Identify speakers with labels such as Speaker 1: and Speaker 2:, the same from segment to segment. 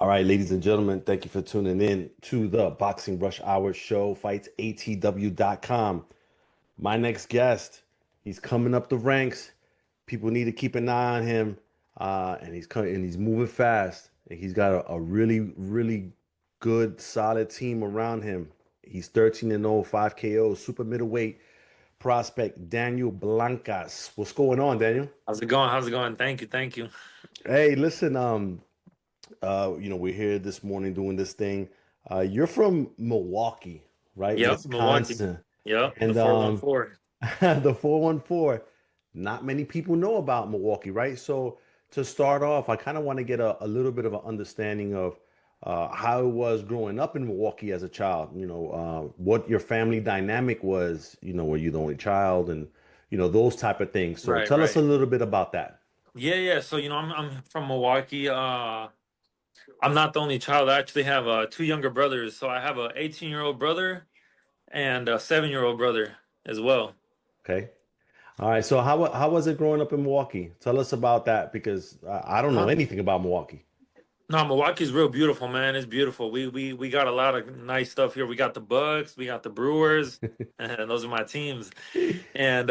Speaker 1: All right, ladies and gentlemen, thank you for tuning in to the Boxing Rush Hour show, fightsatw.com. My next guest, he's coming up the ranks. People need to keep an eye on him, and he's moving fast. And he's got a really good, solid team around him. He's 13-0, 5 KO, super middleweight prospect Daniel Blancas. What's going on, Daniel?
Speaker 2: How's it going? How's it going? Thank you. Thank you.
Speaker 1: Hey, listen, we're here this morning doing this thing. You're from Milwaukee, right?
Speaker 2: Yep, Milwaukee.
Speaker 1: Wisconsin.
Speaker 2: Yep, the
Speaker 1: And
Speaker 2: 414.
Speaker 1: the 414, not many people know about Milwaukee, right? So to start off, I kind of want to get a little bit of an understanding of how it was growing up in Milwaukee as a child, what your family dynamic was, were you the only child and, those type of things. So
Speaker 2: Right,
Speaker 1: tell us
Speaker 2: right.
Speaker 1: a little bit about that.
Speaker 2: Yeah. So, I'm from Milwaukee. I'm not the only child. I actually have two younger brothers. So I have a 18-year-old brother and a 7-year-old brother as well.
Speaker 1: Okay. All right. So how was it growing up in Milwaukee? Tell us about that because I don't know
Speaker 2: Huh?
Speaker 1: anything about Milwaukee.
Speaker 2: No, Milwaukee's real beautiful, man. It's beautiful. We got a lot of nice stuff here. We got the Bucks, we got the Brewers, and those are my teams. And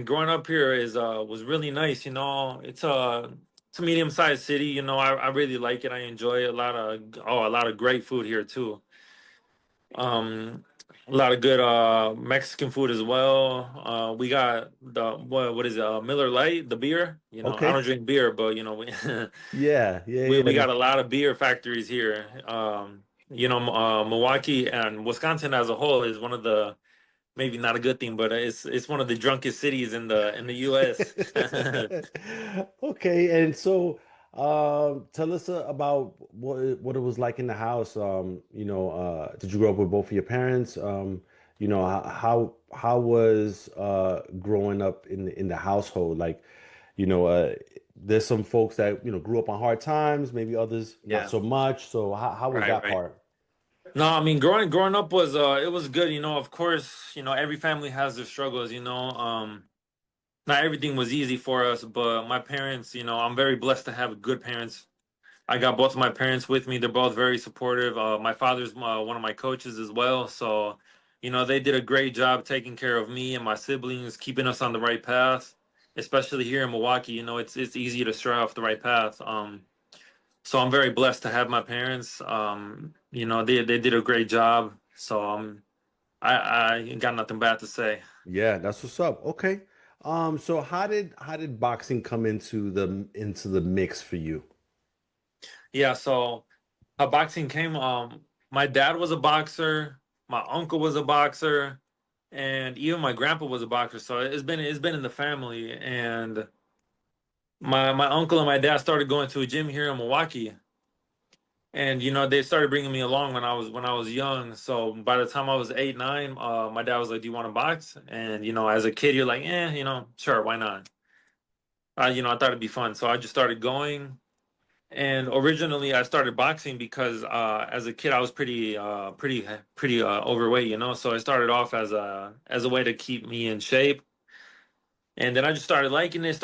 Speaker 2: growing up here is was really nice. It's a medium sized city. I really like it. I enjoy it. A lot of great food here too. Um, a lot of good Mexican food as well. We got the what is it? Miller Lite, the beer. I
Speaker 1: Okay.
Speaker 2: don't drink beer, but we
Speaker 1: Yeah. Yeah.
Speaker 2: we
Speaker 1: Yeah.
Speaker 2: got a lot of beer factories here. Milwaukee and Wisconsin as a whole is one of the maybe not a good thing, but it's one of the drunkest cities in the U.S.
Speaker 1: Okay, and so tell us about what it was like in the house. Did you grow up with both of your parents? How was growing up in the household? Like, there's some folks that grew up on hard times, maybe others not
Speaker 2: Yeah,
Speaker 1: so much. So how was
Speaker 2: right,
Speaker 1: that
Speaker 2: right.
Speaker 1: part?
Speaker 2: No, I mean growing up was it was good. Of course, every family has their struggles. Not everything was easy for us, but my parents, I'm very blessed to have good parents. I got both of my parents with me. They're both very supportive. My father's one of my coaches as well. So, they did a great job taking care of me and my siblings, keeping us on the right path. Especially here in Milwaukee, it's easy to stray off the right path. So I'm very blessed to have my parents. They did a great job. So I got nothing bad to say.
Speaker 1: Yeah, that's what's up. Okay. So how did boxing come into the mix for you?
Speaker 2: Yeah. So how boxing came. My dad was a boxer. My uncle was a boxer, and even my grandpa was a boxer. So it's been in the family. And my uncle and my dad started going to a gym here in Milwaukee, and they started bringing me along when I was young. So by the time I was 8, 9, my dad was like, "Do you want to box?" And as a kid, you're like, sure, why not?" I thought it'd be fun, so I just started going. And originally, I started boxing because as a kid, I was pretty overweight, So I started off as a way to keep me in shape, and then I just started liking it,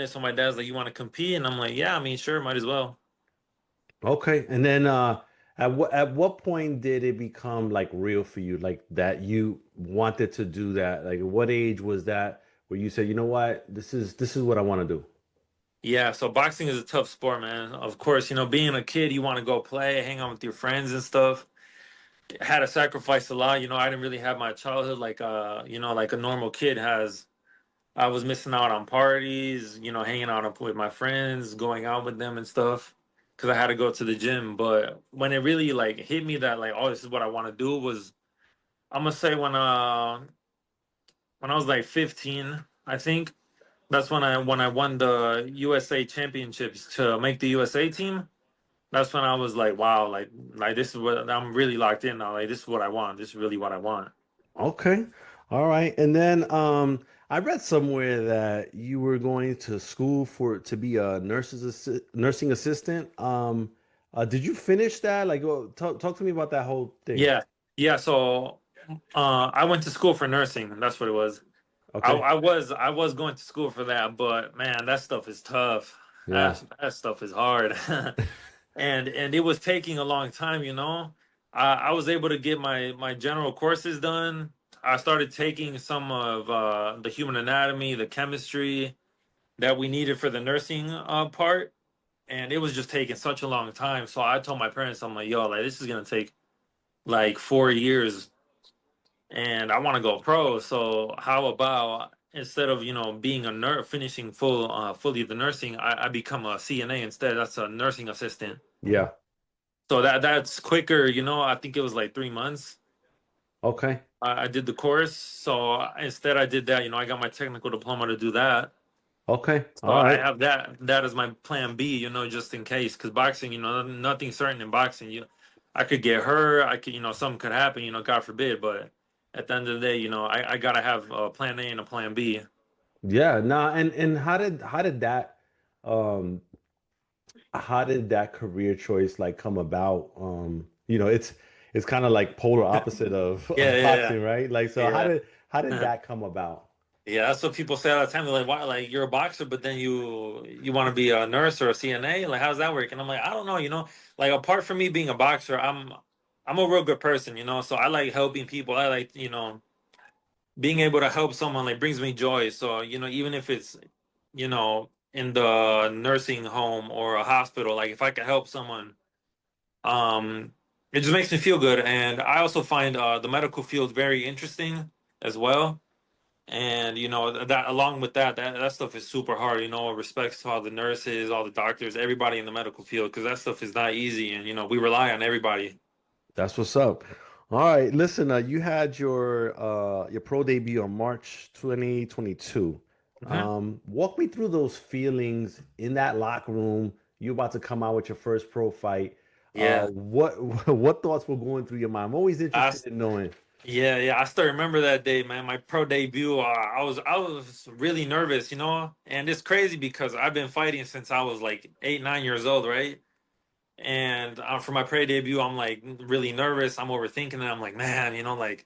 Speaker 2: So my dad's like, "You want to compete?" And I'm like, "Yeah, I mean, sure, might as well."
Speaker 1: Okay. And then at what point did it become like real for you? Like that you wanted to do that? Like what age was that where you said, you know what, this is what I want to do?
Speaker 2: Yeah, so boxing is a tough sport, man. Of course, being a kid, you want to go play, hang out with your friends and stuff. Had to sacrifice a lot. I didn't really have my childhood like a normal kid has. I was missing out on parties, hanging out with my friends, going out with them and stuff, because I had to go to the gym. But when it really like hit me that like, oh, this is what I want to do was, I'm gonna say when I was like 15, I think that's when I won the USA championships to make the USA team. That's when I was like, wow, like this is what I'm really locked in now. Like this is what I want. This is really what I want.
Speaker 1: Okay. All right. And then I read somewhere that you were going to school to be a nursing assistant. Did you finish that? Like, well, talk to me about that whole thing.
Speaker 2: Yeah, yeah. So I went to school for nursing. That's what it was. I,
Speaker 1: Okay.
Speaker 2: I was I was going to school for that, but man, that stuff is tough.
Speaker 1: Yeah.
Speaker 2: That stuff is hard. and it was taking a long time, you know. I was able to get my general courses done. I started taking some of the human anatomy, the chemistry that we needed for the nursing part, and it was just taking such a long time. So I told my parents, I'm like, yo, like this is gonna take like 4 years, and I want to go pro. So how about instead of being a nurse, finishing fully the nursing, I become a CNA instead. That's a nursing assistant.
Speaker 1: Yeah.
Speaker 2: So that's quicker. I think it was like 3 months.
Speaker 1: Okay.
Speaker 2: I did the course. So instead, I did that. I got my technical diploma to do that.
Speaker 1: Okay.
Speaker 2: So
Speaker 1: All
Speaker 2: I
Speaker 1: right.
Speaker 2: have that as my plan B. Just in case, because boxing, nothing's certain in boxing. I could get hurt. I could, something could happen. God forbid. But at the end of the day, I gotta have a plan A and a plan B.
Speaker 1: Yeah. Nah. And um how did that career choice like come about? It's kind of like polar opposite of
Speaker 2: Yeah,
Speaker 1: of
Speaker 2: yeah,
Speaker 1: boxing, right? Like, so
Speaker 2: yeah,
Speaker 1: how did
Speaker 2: yeah.
Speaker 1: that come about?
Speaker 2: Yeah, that's what people say all the time. They're like, "Why? Like, you're a boxer, but then you want to be a nurse or a CNA? Like, how's that work?" And I'm like, I don't know. Like apart from me being a boxer, I'm a real good person. So I like helping people. I like being able to help someone. Like brings me joy. So even if it's in the nursing home or a hospital, like if I can help someone, um, it just makes me feel good. And I also find the medical field very interesting as well. And that along with that stuff is super hard. Respects to all the nurses, all the doctors, everybody in the medical field, because that stuff is not easy, and we rely on everybody.
Speaker 1: That's what's up. All right, listen, you had your pro debut on March 2022.
Speaker 2: Hmm.
Speaker 1: Walk me through those feelings in that locker room. You about to come out with your first pro fight.
Speaker 2: Yeah,
Speaker 1: What what thoughts were going through your mind? I'm always
Speaker 2: I
Speaker 1: interested in knowing.
Speaker 2: yeah, yeah. I still remember that day, man. My pro debut. I was really nervous, and it's crazy because I've been fighting since I was like 8, 9 years old, right? And for my pro debut, I'm like really nervous. I'm overthinking it. I'm like, man, like.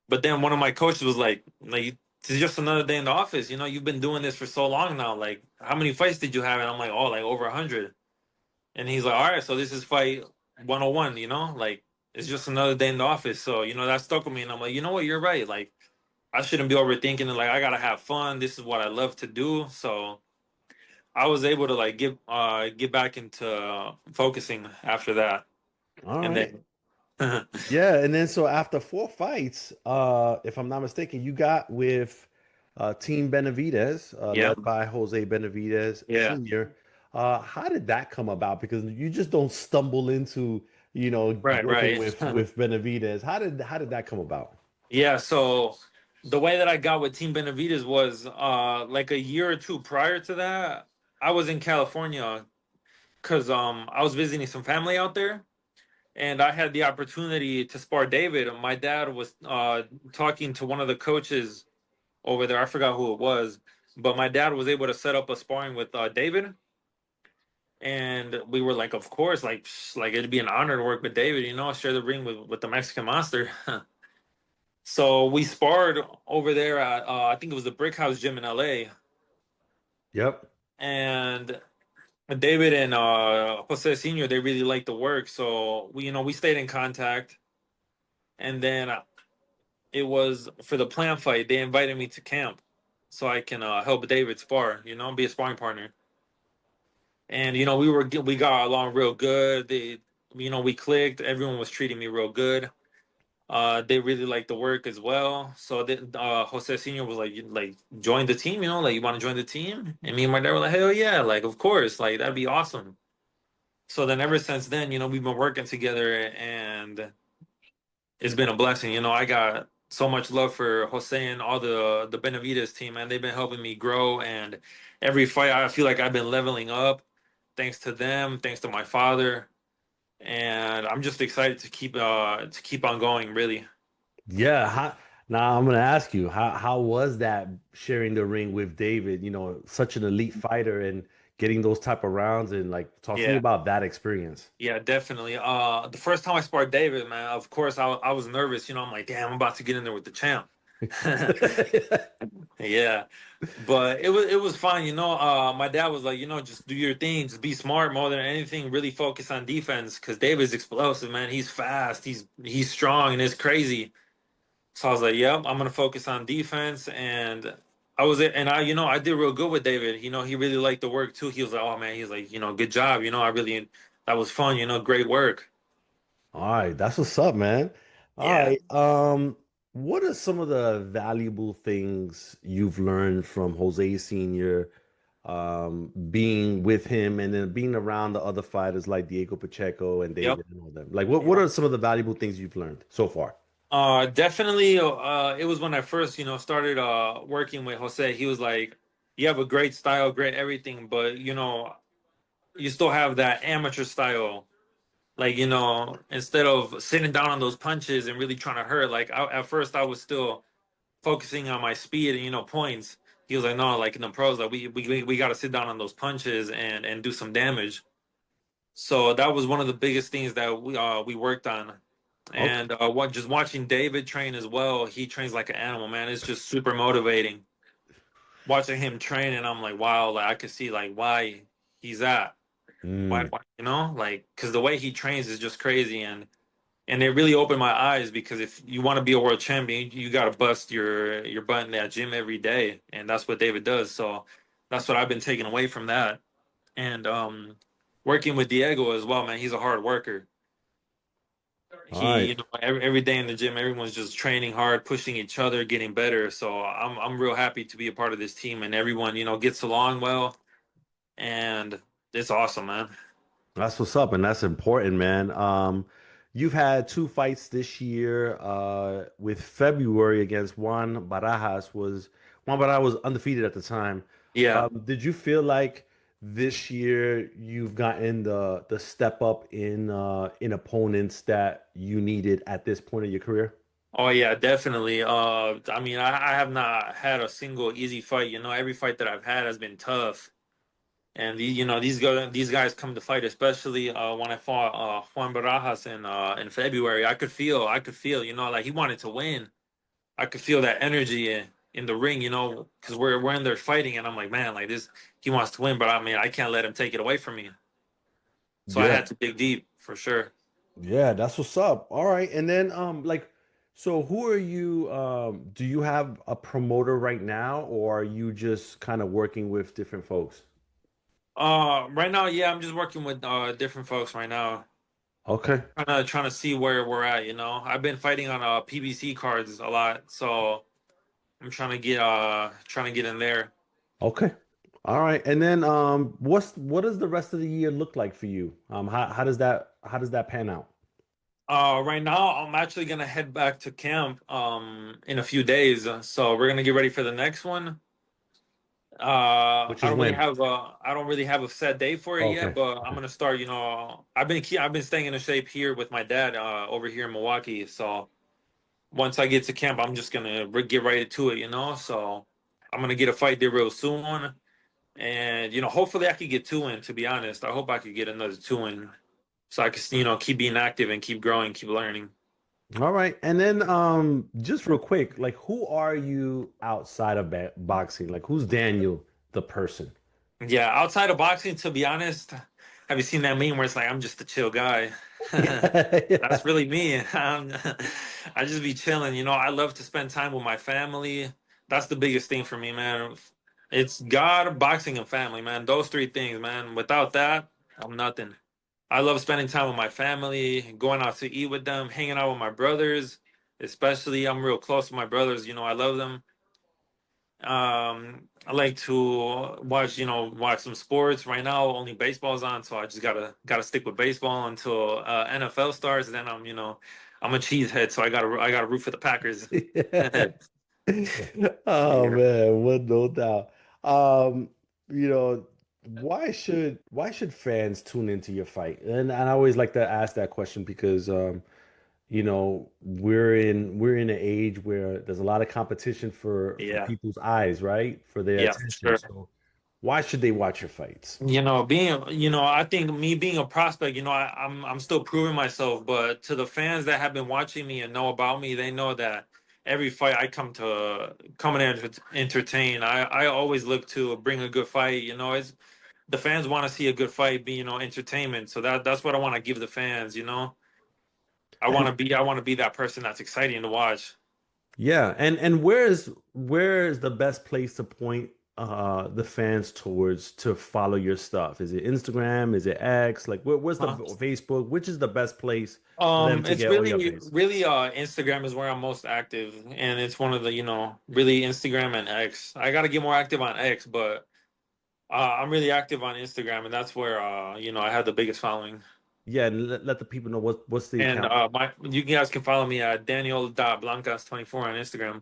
Speaker 2: But then one of my coaches was like, it's just another day in the office. You've been doing this for so long now. Like, how many fights did you have? And I'm like, oh, like over 100. And he's like, all right, so this is fight 101. Like it's just another day in the office. So that stuck with me, and I'm like, you know what, you're right. Like I shouldn't be overthinking it. Like I gotta have fun. This is what I love to do. So I was able to like get back into focusing after that,
Speaker 1: All
Speaker 2: and
Speaker 1: right.
Speaker 2: then
Speaker 1: Yeah, and then so after four fights, if I'm not mistaken, you got with Team Benavidez,
Speaker 2: yeah,
Speaker 1: led by Jose Benavidez
Speaker 2: yeah,
Speaker 1: Sr. How did that come about? Because you just don't stumble into,
Speaker 2: right,
Speaker 1: working
Speaker 2: right.
Speaker 1: with Benavidez. How did that come about?
Speaker 2: Yeah, so the way that I got with Team Benavides was like a year or two prior to that, I was in California because I was visiting some family out there, and I had the opportunity to spar David. My dad was talking to one of the coaches over there. I forgot who it was, but my dad was able to set up a sparring with David, and we were like, of course, like like it'd be an honor to work with David, share the ring with the Mexican Monster. So we sparred over there at I think it was the Brick House Gym in LA,
Speaker 1: Yep.
Speaker 2: and David and Jose Senior, they really liked the work, so we stayed in contact, and then it was for the plan fight. They invited me to camp so I can help David spar, be a sparring partner, and we got along real good. We clicked. Everyone was treating me real good. They really like the work as well. So Jose Senior was like join the team, like you want to join the team? And me and my dad were like, hell yeah, like of course, like that'd be awesome. So then ever since then, we've been working together, and it's been a blessing. I got so much love for Jose and all the Benavides team, and they've been helping me grow. And every fight, I feel like I've been leveling up, thanks to them, thanks to my father, and I'm just excited to keep on going. Really.
Speaker 1: Yeah. Now I'm gonna ask you, how was that sharing the ring with David? Such an elite fighter and getting those type of rounds and like talk to me
Speaker 2: Yeah.
Speaker 1: about that experience.
Speaker 2: Yeah, definitely. The first time I sparred David, man, of course I was nervous. I'm like, damn, I'm about to get in there with the champ. Yeah. But it was fun, you know. My dad was like, just do your thing, just be smart more than anything. Really focus on defense because David's explosive, man. He's fast, he's strong, and it's crazy. So I was like, yep, I'm gonna focus on defense, and I did real good with David. He really liked the work too. He was like, oh man, he's like, good job. That was fun. Great work.
Speaker 1: All right, that's what's up, man. All
Speaker 2: Yeah.
Speaker 1: right. What are some of the valuable things you've learned from Jose Sr., being with him and then being around the other fighters like Diego Pacheco and
Speaker 2: Yep.
Speaker 1: David and all them? Like, what
Speaker 2: Yep.
Speaker 1: are some of the valuable things you've learned so far?
Speaker 2: Definitely. It was when I first, started working with Jose. He was like, "You have a great style, great everything, but you still have that amateur style. Like, instead of sitting down on those punches and really trying to hurt. Like, at first, I was still focusing on my speed and points. He was like, no, like in the pros, like we got to sit down on those punches and do some damage. So that was one of the biggest things that we worked on.
Speaker 1: Okay.
Speaker 2: And just watching David train as well, he trains like an animal, man. It's just super motivating watching him train, and I'm like, wow, like I could see like why he's at
Speaker 1: Mm,
Speaker 2: why like because the way he trains is just crazy, and it really opened my eyes because if you want to be a world champion, you got to bust your butt in that gym every day, and that's what David does. So that's what I've been taking away from that, and working with Diego as well, man. He's a hard worker.
Speaker 1: all right.
Speaker 2: Every day in the gym, everyone's just training hard, pushing each other, getting better. So I'm real happy to be a part of this team, and everyone gets along well, and it's awesome, man.
Speaker 1: That's what's up, and that's important, man. You've had two fights this year. With February against Juan Barajas was undefeated at the time.
Speaker 2: Yeah.
Speaker 1: Did you feel like this year you've gotten the step up in opponents that you needed at this point of your career?
Speaker 2: Oh yeah, definitely. I mean, I have not had a single easy fight. Every fight that I've had has been tough. And these guys come to fight, especially when I fought Juan Barajas in February. I could feel, like he wanted to win. I could feel that energy in the ring, because we're in there fighting, and I'm like, man, like this, he wants to win, but I mean, I can't let him take it away from me. So I
Speaker 1: Yeah,
Speaker 2: had to dig deep for sure.
Speaker 1: yeah, that's what's up. All right, and then like, so who are you? Do you have a promoter right now, or are you just kind of working with different folks?
Speaker 2: Right now, yeah, I'm just working with different folks right now.
Speaker 1: Okay.
Speaker 2: Trying to see where we're at. I've been fighting on PBC cards a lot, so I'm trying to get in there.
Speaker 1: Okay. All right. And then what does the rest of the year look like for you? How does that pan out?
Speaker 2: Right now I'm actually gonna head back to camp in a few days, so we're gonna get ready for the next one.
Speaker 1: Which
Speaker 2: I
Speaker 1: is
Speaker 2: don't really
Speaker 1: when?
Speaker 2: have a set date for it yet,
Speaker 1: Okay.
Speaker 2: but I'm
Speaker 1: Okay.
Speaker 2: gonna start. I've been staying in shape here with my dad over here in Milwaukee, so once I get to camp, I'm just gonna get right to it. So I'm gonna get a fight there real soon. And hopefully I could get two in. To be honest, I hope I could get another two in, so I can keep being active and keep growing, keep learning.
Speaker 1: All right. And then just real quick, like who are you outside of boxing? Like who's Daniel the person?
Speaker 2: Yeah, outside of boxing, to be honest, have you seen that meme where it's like I'm just a chill guy?
Speaker 1: Yeah.
Speaker 2: That's really me. I just be chilling. I love to spend time with my family. That's the biggest thing for me, man. It's God, boxing, and family, man. Those three things, man. Without that, I'm nothing. I love spending time with my family, going out to eat with them, hanging out with my brothers. Especially, I'm real close to my brothers. I love them. I like to watch some sports. Right now, only baseball's on, so I just gotta stick with baseball until NFL starts. Then I'm a cheesehead, so I gotta root for the Packers.
Speaker 1: Yeah. Oh
Speaker 2: Yeah.
Speaker 1: man, what no doubt. Um, you know, why should fans tune into your fight? And I always like to ask that question because we're in an age where there's a lot of competition for
Speaker 2: Yeah,
Speaker 1: people's eyes, right? For their
Speaker 2: yeah, for
Speaker 1: attention.
Speaker 2: sure.
Speaker 1: So why should they watch your fights?
Speaker 2: I think me being a prospect, I'm still proving myself. But to the fans that have been watching me and know about me, they know that every fight I come and entertain. I always look to bring a good fight. You know, it's the fans want to see a good fight, be entertainment. So that's what I want to give the fans. You know,
Speaker 1: And
Speaker 2: I want to be that person that's exciting to watch.
Speaker 1: yeah, and where's the best place to point the fans towards to follow your stuff? Is it Instagram? Is it X? Like where's the
Speaker 2: Huh?
Speaker 1: Facebook? Which is the best place for them to
Speaker 2: It's
Speaker 1: get all your updates?
Speaker 2: really Instagram is where I'm most active, and it's one of the really Instagram and X. I got to get more active on X, but I'm really active on Instagram, and that's where I have the biggest following.
Speaker 1: Yeah, and let the people know what's the
Speaker 2: And
Speaker 1: account.
Speaker 2: my you guys can follow me at Daniel.Blancas 24 on Instagram.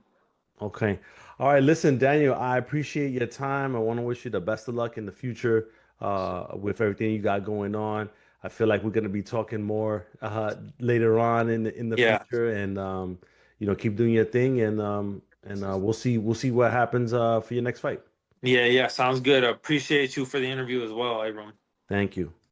Speaker 1: Okay. All right. Listen, Daniel, I appreciate your time. I want to wish you the best of luck in the future with everything you got going on. I feel like we're going to be talking more later on in the
Speaker 2: Yeah,
Speaker 1: future, and keep doing your thing, and we'll see what happens for your next fight.
Speaker 2: yeah, sounds good. I appreciate you for the interview as well, Abram.
Speaker 1: Thank you.